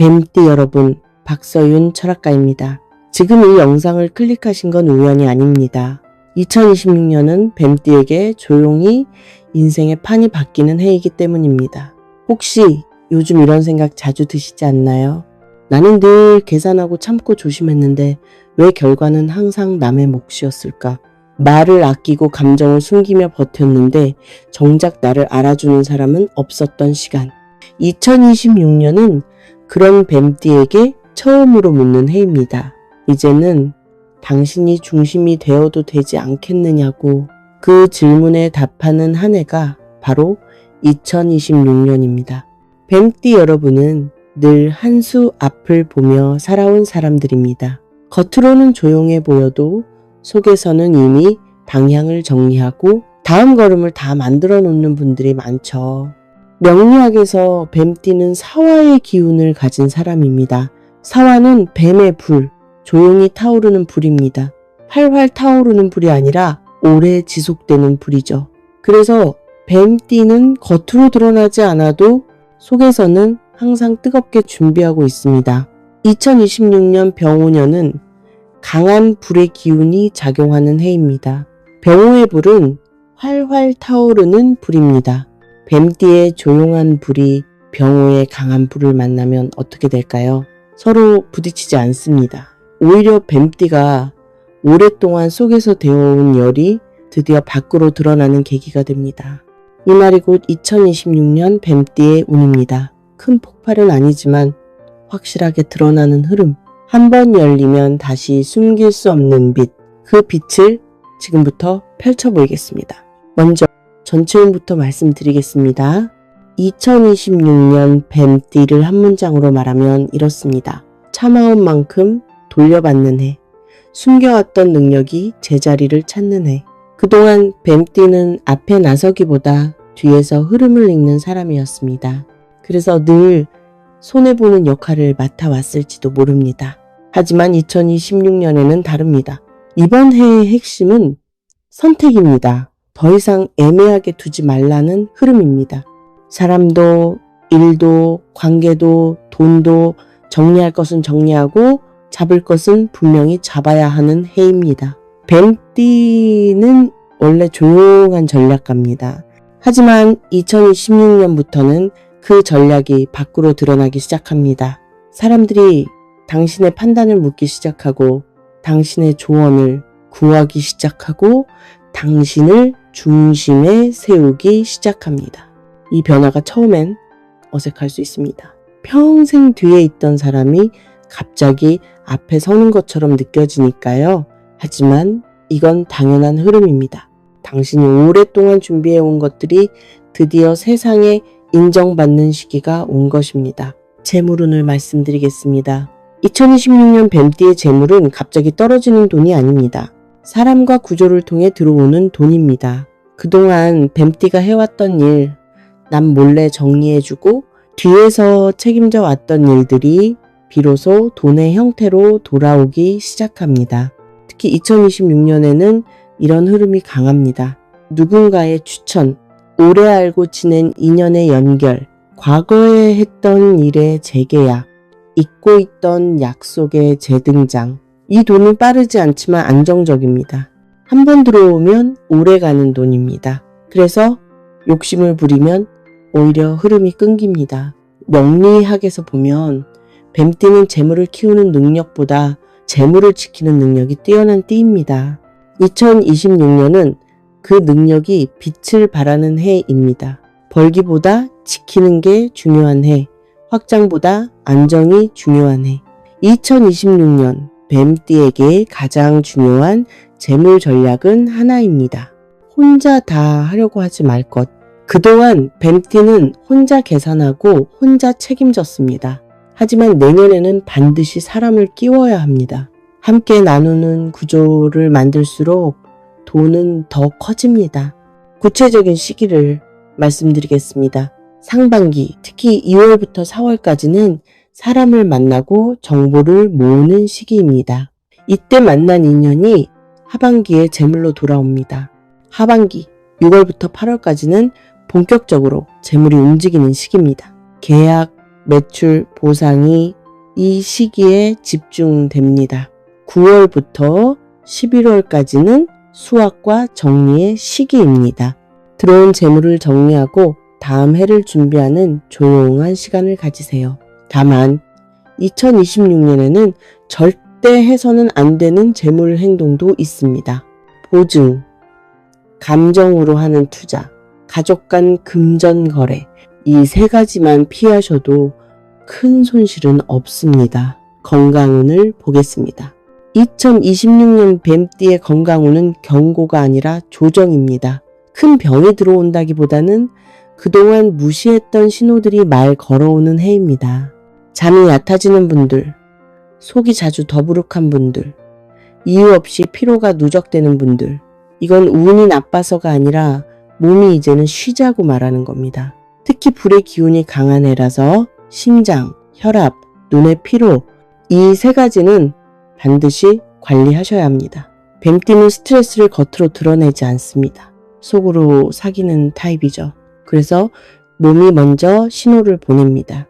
뱀띠 여러분, 박서윤 철학가입니다. 지금 이 영상을 클릭하신 건 우연이 아닙니다. 2026년은 뱀띠에게 조용히 인생의 판이 바뀌는 해이기 때문입니다. 혹시 요즘 이런 생각 자주 드시지 않나요? 나는 늘 계산하고 참고 조심했는데 왜 결과는 항상 남의 몫이었을까? 말을 아끼고 감정을 숨기며 버텼는데 정작 나를 알아주는 사람은 없었던 시간. 2026년은 그런 뱀띠에게 처음으로 묻는 해입니다. 이제는 당신이 중심이 되어도 되지 않겠느냐고 그 질문에 답하는 한 해가 바로 2026년입니다. 뱀띠 여러분은 늘 한 수 앞을 보며 살아온 사람들입니다. 겉으로는 조용해 보여도 속에서는 이미 방향을 정리하고 다음 걸음을 다 만들어 놓는 분들이 많죠. 명리학에서 뱀띠는 사화의 기운을 가진 사람입니다. 사화는 뱀의 불, 조용히 타오르는 불입니다. 활활 타오르는 불이 아니라 오래 지속되는 불이죠. 그래서 뱀띠는 겉으로 드러나지 않아도 속에서는 항상 뜨겁게 준비하고 있습니다. 2026년 병오년은 강한 불의 기운이 작용하는 해입니다. 병오의 불은 활활 타오르는 불입니다. 뱀띠의 조용한 불이 병오의 강한 불을 만나면 어떻게 될까요? 서로 부딪히지 않습니다. 오히려 뱀띠가 오랫동안 속에서 데워온 열이 드디어 밖으로 드러나는 계기가 됩니다. 이 말이 곧 2026년 뱀띠의 운입니다. 큰 폭발은 아니지만 확실하게 드러나는 흐름. 한번 열리면 다시 숨길 수 없는 빛. 그 빛을 지금부터 펼쳐 보이겠습니다. 먼저 전체운부터 말씀드리겠습니다. 2026년 뱀띠를 한 문장으로 말하면 이렇습니다. 참아온 만큼 돌려받는 해. 숨겨왔던 능력이 제자리를 찾는 해. 그동안 뱀띠는 앞에 나서기보다 뒤에서 흐름을 읽는 사람이었습니다. 그래서 늘 손해보는 역할을 맡아왔을지도 모릅니다. 하지만 2026년에는 다릅니다. 이번 해의 핵심은 선택입니다. 더 이상 애매하게 두지 말라는 흐름입니다. 사람도, 일도, 관계도, 돈도 정리할 것은 정리하고 잡을 것은 분명히 잡아야 하는 해입니다. 뱀띠는 원래 조용한 전략가입니다. 하지만 2026년부터는 그 전략이 밖으로 드러나기 시작합니다. 사람들이 당신의 판단을 묻기 시작하고 당신의 조언을 구하기 시작하고 당신을 중심에 세우기 시작합니다. 이 변화가 처음엔 어색할 수 있습니다. 평생 뒤에 있던 사람이 갑자기 앞에 서는 것처럼 느껴지니까요. 하지만 이건 당연한 흐름입니다. 당신이 오랫동안 준비해온 것들이 드디어 세상에 인정받는 시기가 온 것입니다. 재물운을 말씀드리겠습니다. 2026년 뱀띠의 재물은 갑자기 떨어지는 돈이 아닙니다. 사람과 구조를 통해 들어오는 돈입니다. 그동안 뱀띠가 해왔던 일, 남 몰래 정리해주고 뒤에서 책임져 왔던 일들이 비로소 돈의 형태로 돌아오기 시작합니다. 특히 2026년에는 이런 흐름이 강합니다. 누군가의 추천, 오래 알고 지낸 인연의 연결, 과거에 했던 일의 재계약, 잊고 있던 약속의 재등장. 이 돈은 빠르지 않지만 안정적입니다. 한 번 들어오면 오래가는 돈입니다. 그래서 욕심을 부리면 오히려 흐름이 끊깁니다. 명리학에서 보면 뱀띠는 재물을 키우는 능력보다 재물을 지키는 능력이 뛰어난 띠입니다. 2026년은 그 능력이 빛을 발하는 해입니다. 벌기보다 지키는 게 중요한 해, 확장보다 안정이 중요한 해. 2026년 뱀띠에게 가장 중요한 재물 전략은 하나입니다. 혼자 다 하려고 하지 말 것. 그동안 뱀띠는 혼자 계산하고 혼자 책임졌습니다. 하지만 내년에는 반드시 사람을 끼워야 합니다. 함께 나누는 구조를 만들수록 돈은 더 커집니다. 구체적인 시기를 말씀드리겠습니다. 상반기, 특히 2월부터 4월까지는 사람을 만나고 정보를 모으는 시기입니다. 이때 만난 인연이 하반기에 재물로 돌아옵니다. 하반기, 6월부터 8월까지는 본격적으로 재물이 움직이는 시기입니다. 계약, 매출 보상이 이 시기에 집중됩니다. 9월부터 11월까지는 수확과 정리의 시기입니다. 들어온 재물을 정리하고 다음 해를 준비하는 조용한 시간을 가지세요. 다만 2026년에는 절대 해서는 안 되는 재물 행동도 있습니다. 보증, 감정으로 하는 투자, 가족 간 금전 거래, 이 세 가지만 피하셔도 큰 손실은 없습니다. 건강운을 보겠습니다. 2026년 뱀띠의 건강운은 경고가 아니라 조정입니다. 큰 병이 들어온다기보다는 그동안 무시했던 신호들이 말 걸어오는 해입니다. 잠이 얕아지는 분들, 속이 자주 더부룩한 분들, 이유 없이 피로가 누적되는 분들, 이건 운이 나빠서가 아니라 몸이 이제는 쉬자고 말하는 겁니다. 특히 불의 기운이 강한 해라서 심장, 혈압, 눈의 피로, 이 세 가지는 반드시 관리하셔야 합니다. 뱀띠는 스트레스를 겉으로 드러내지 않습니다. 속으로 사귀는 타입이죠. 그래서 몸이 먼저 신호를 보냅니다.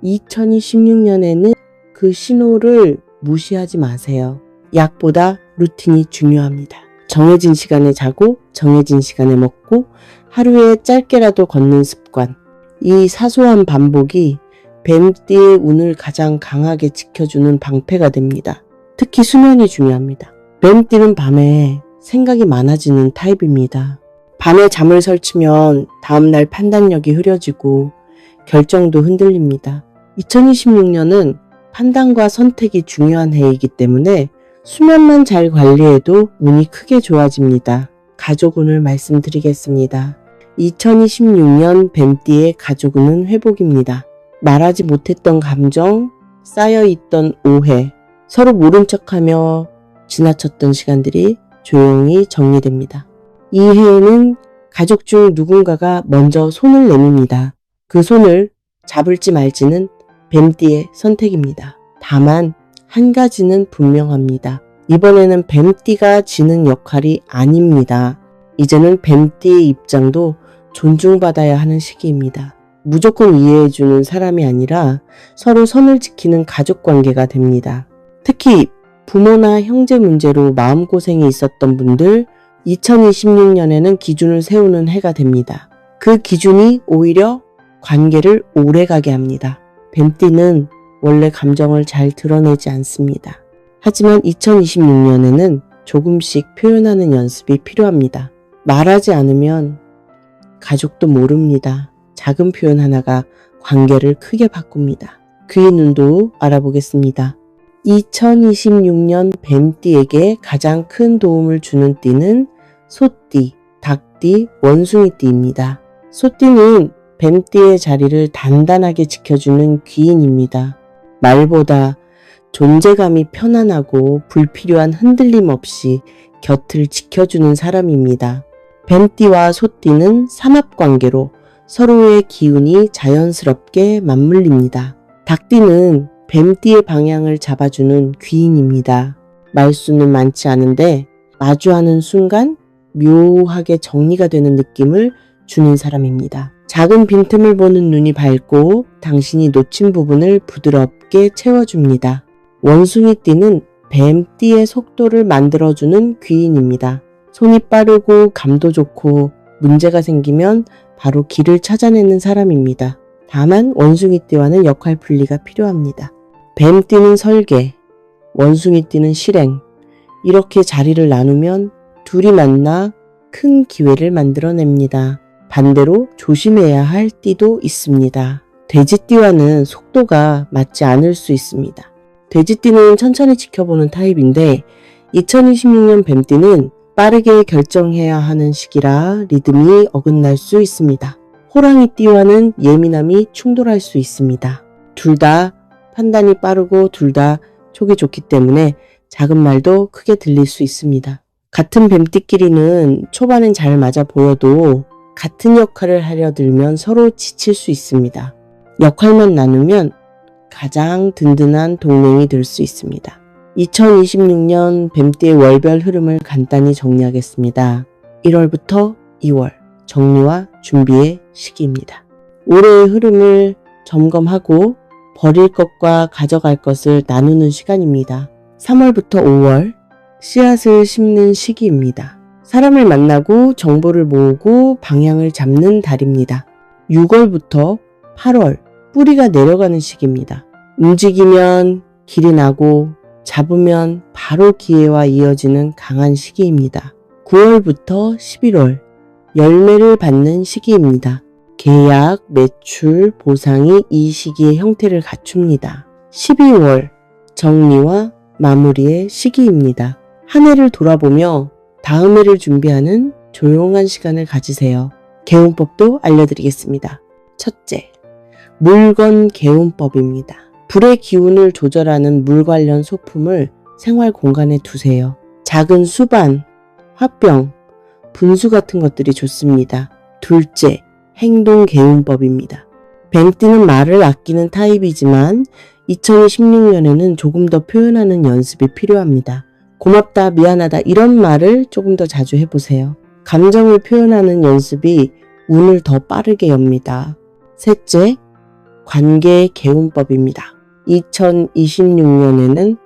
2026년에는 그 신호를 무시하지 마세요. 약보다 루틴이 중요합니다. 정해진 시간에 자고 정해진 시간에 먹고 하루에 짧게라도 걷는 습관, 이 사소한 반복이 뱀띠의 운을 가장 강하게 지켜주는 방패가 됩니다. 특히 수면이 중요합니다. 뱀띠는 밤에 생각이 많아지는 타입입니다. 밤에 잠을 설치면 다음날 판단력이 흐려지고 결정도 흔들립니다. 2026년은 판단과 선택이 중요한 해이기 때문에 수면만 잘 관리해도 운이 크게 좋아집니다. 가족운을 말씀드리겠습니다. 2026년 뱀띠의 가족운은 회복입니다. 말하지 못했던 감정, 쌓여있던 오해, 서로 모른 척하며 지나쳤던 시간들이 조용히 정리됩니다. 이 해에는 가족 중 누군가가 먼저 손을 내밉니다. 그 손을 잡을지 말지는 뱀띠의 선택입니다. 다만 한 가지는 분명합니다. 이번에는 뱀띠가 지는 역할이 아닙니다. 이제는 뱀띠의 입장도 존중받아야 하는 시기입니다. 무조건 이해해주는 사람이 아니라 서로 선을 지키는 가족관계가 됩니다. 특히 부모나 형제 문제로 마음고생이 있었던 분들, 2026년에는 기준을 세우는 해가 됩니다. 그 기준이 오히려 관계를 오래가게 합니다. 뱀띠는 원래 감정을 잘 드러내지 않습니다. 하지만 2026년에는 조금씩 표현하는 연습이 필요합니다. 말하지 않으면 가족도 모릅니다. 작은 표현 하나가 관계를 크게 바꿉니다. 귀의 눈도 알아보겠습니다. 2026년 뱀띠에게 가장 큰 도움을 주는 띠는 소띠, 닭띠, 원숭이띠입니다. 소띠는 뱀띠의 자리를 단단하게 지켜주는 귀인입니다. 말보다 존재감이 편안하고 불필요한 흔들림 없이 곁을 지켜주는 사람입니다. 뱀띠와 소띠는 삼합관계로 서로의 기운이 자연스럽게 맞물립니다. 닭띠는 뱀띠의 방향을 잡아주는 귀인입니다. 말수는 많지 않은데 마주하는 순간 묘하게 정리가 되는 느낌을 주는 사람입니다. 작은 빈틈을 보는 눈이 밝고 당신이 놓친 부분을 부드럽게 채워줍니다. 원숭이띠는 뱀띠의 속도를 만들어주는 귀인입니다. 손이 빠르고 감도 좋고 문제가 생기면 바로 길을 찾아내는 사람입니다. 다만 원숭이띠와는 역할 분리가 필요합니다. 뱀띠는 설계, 원숭이띠는 실행, 이렇게 자리를 나누면 둘이 만나 큰 기회를 만들어냅니다. 반대로 조심해야 할 띠도 있습니다. 돼지띠와는 속도가 맞지 않을 수 있습니다. 돼지띠는 천천히 지켜보는 타입인데 2026년 뱀띠는 빠르게 결정해야 하는 시기라 리듬이 어긋날 수 있습니다. 호랑이띠와는 예민함이 충돌할 수 있습니다. 둘 다 판단이 빠르고 둘 다 촉이 좋기 때문에 작은 말도 크게 들릴 수 있습니다. 같은 뱀띠끼리는 초반엔 잘 맞아 보여도 같은 역할을 하려 들면 서로 지칠 수 있습니다. 역할만 나누면 가장 든든한 동맹이 될 수 있습니다. 2026년 뱀띠의 월별 흐름을 간단히 정리하겠습니다. 1월부터 2월 정리와 준비의 시기입니다. 올해의 흐름을 점검하고 버릴 것과 가져갈 것을 나누는 시간입니다. 3월부터 5월, 씨앗을 심는 시기입니다. 사람을 만나고 정보를 모으고 방향을 잡는 달입니다. 6월부터 8월, 뿌리가 내려가는 시기입니다. 움직이면 길이 나고 잡으면 바로 기회와 이어지는 강한 시기입니다. 9월부터 11월, 열매를 받는 시기입니다. 계약, 매출, 보상이 이 시기의 형태를 갖춥니다. 12월, 정리와 마무리의 시기입니다. 한 해를 돌아보며 다음 해를 준비하는 조용한 시간을 가지세요. 개운법도 알려드리겠습니다. 첫째, 물건 개운법입니다. 불의 기운을 조절하는 물 관련 소품을 생활 공간에 두세요. 작은 수반, 화병, 분수 같은 것들이 좋습니다. 둘째, 행동 개운법입니다. 뱀띠는 말을 아끼는 타입이지만 2016년에는 조금 더 표현하는 연습이 필요합니다. 고맙다, 미안하다 이런 말을 조금 더 자주 해보세요. 감정을 표현하는 연습이 운을 더 빠르게 엽니다. 셋째, 관계 개운법입니다. 2026년에는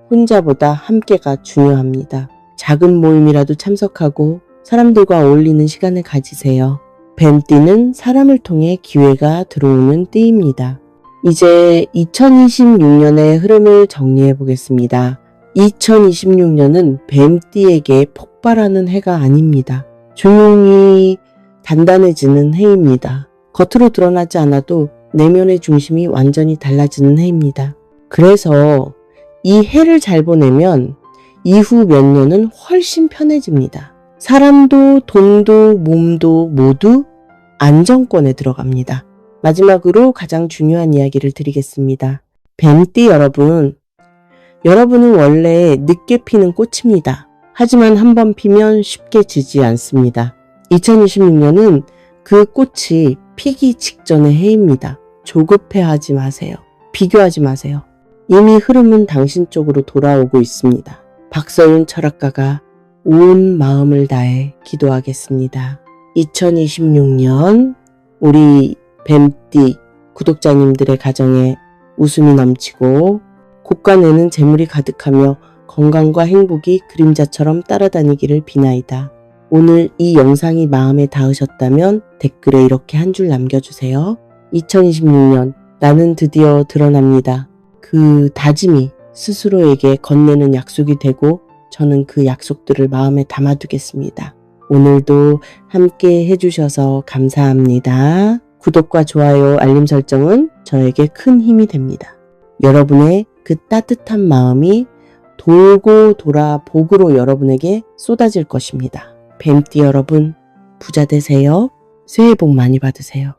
혼자보다 함께가 중요합니다. 작은 모임이라도 참석하고 사람들과 어울리는 시간을 가지세요. 뱀띠는 사람을 통해 기회가 들어오는 띠입니다. 이제 2026년의 흐름을 정리해 보겠습니다. 2026년은 뱀띠에게 폭발하는 해가 아닙니다. 조용히 단단해지는 해입니다. 겉으로 드러나지 않아도 내면의 중심이 완전히 달라지는 해입니다. 그래서 이 해를 잘 보내면 이후 몇 년은 훨씬 편해집니다. 사람도 돈도 몸도 모두 안정권에 들어갑니다. 마지막으로 가장 중요한 이야기를 드리겠습니다. 뱀띠 여러분, 여러분은 원래 늦게 피는 꽃입니다. 하지만 한번 피면 쉽게 지지 않습니다. 2026년은 그 꽃이 피기 직전의 해입니다. 조급해하지 마세요. 비교하지 마세요. 이미 흐름은 당신 쪽으로 돌아오고 있습니다. 박서윤 철학가가 온 마음을 다해 기도하겠습니다. 2026년 우리 뱀띠 구독자님들의 가정에 웃음이 넘치고 곳간에는 재물이 가득하며 건강과 행복이 그림자처럼 따라다니기를 비나이다. 오늘 이 영상이 마음에 닿으셨다면 댓글에 이렇게 한 줄 남겨주세요. 2026년 나는 드디어 드러납니다. 그 다짐이 스스로에게 건네는 약속이 되고 저는 그 약속들을 마음에 담아두겠습니다. 오늘도 함께 해주셔서 감사합니다. 구독과 좋아요, 알림 설정은 저에게 큰 힘이 됩니다. 여러분의 그 따뜻한 마음이 돌고 돌아 복으로 여러분에게 쏟아질 것입니다. 뱀띠 여러분, 부자 되세요. 새해 복 많이 받으세요.